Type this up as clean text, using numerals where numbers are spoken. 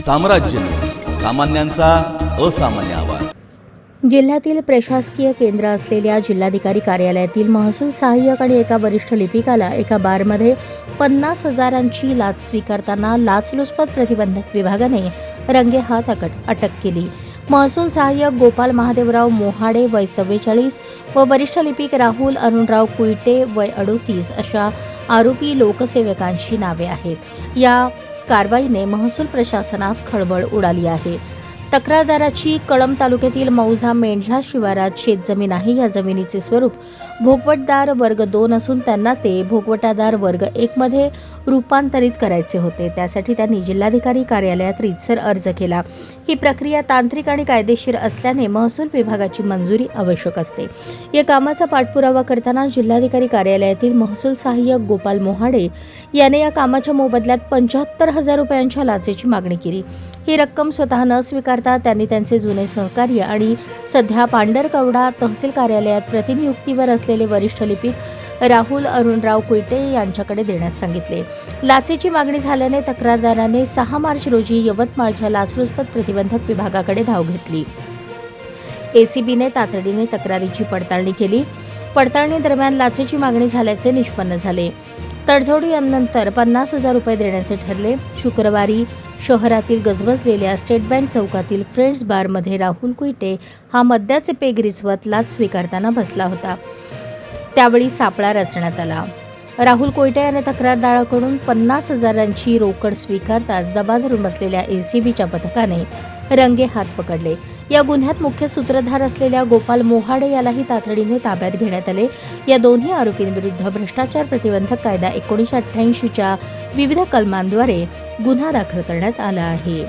साम्राज्य, सामान्यांचा असामान्य आवाज। जिल्ह्यातील प्रशासकीय केंद्र असलेल्या जिल्हाधिकारी कार्यालयातील महसूल सहाय्यक आणि एका वरिष्ठ लिपिकाला एका बारमध्ये 50,000ची लाच स्वीकारताना लाचलुचपत प्रतिबंधक विभागाने रंगेहात अटक केली। महसूल सहाय्यक गोपाल महादेवराव मोहाडे वय 44 व वरिष्ठ लिपिक राहुल अरुणराव कुईटे वय 38 अशा आरोपी लोकसेवकांची नावे आहेत। या कारवाईने महसूल प्रशासनात खळबळ उडाली आहे। तक्रारदाराची कळंब तालुक्यातील मौझा मेंढला शिवारात शेतजमीन आहे। या जमिनीचे स्वरूप भोगवटदार वर्ग 2 असून त्यांना ते भोगवटादार वर्ग 1 मध्ये रूपांतरित करायचे होते। त्यासाठी त्यांनी जिल्हाधिकारी कार्यालयात रीतसर अर्ज केला। ही प्रक्रिया तांत्रिक आणि कायदेशीर असल्याने महसूल विभागाची मंजुरी आवश्यक असते। या कामाचा पाठपुरावा करताना जिल्हाधिकारी कार्यालयातील महसूल सहाय्यक गोपाल मोहाडे याने या कामाच्या मोबदल्यात 75,000 रुपयांच्या लाचेची मागणी केली। ही रक्कम स्वतः न स्वीकारता त्यांनी त्यांचे जुने सहकार्य आणि सध्या पांढरकवडा तहसील कार्यालयात प्रतिनियुक्तीवर असलेले वरिष्ठ लिपिक राहुल अरुणराव कुईटे यांच्याकडे देण्यास सांगितले। लाचेची मागणी झाल्याने तक्रारदाराने 6 मार्च रोजी यवतमाळच्या लाचलुचपत प्रतिबंधक विभागाकडे धाव घेतली। एसीबीने तातडीने तक्रारीची पडताळणी केली। पडताळणी दरम्यान लाचेची मागणी झाल्याचे निष्पन्न झाले। तडजोडीनंतर 50,000 रुपये देण्याचे ठरले। शुक्रवारी शहरातील गजबजलेल्या स्टेट बँक चौकातील फ्रेंड्स बारमध्ये राहुल कुईटे हा मद्याचे पेग रिचवत लाच स्वीकारताना बसला होता। त्यावेळी सापळा रचण्यात आला। राहुल कुईटे याने तक्रारदाराकडून 50,000ची रोकड स्वीकारताच दबा धरून बसलेल्या एसीबीच्या पथकाने रंगेहात पकडले। या गुन्ह्यात मुख्य सूत्रधार असलेल्या गोपाल मोहाडे यालाही तातडीने ताब्यात घेण्यात आले। या दोन्ही आरोपींविरुद्ध भ्रष्टाचार प्रतिबंधक कायदा 1988च्या विविध कलमांद्वारे गुन्हा दाखल करण्यात आला आहे।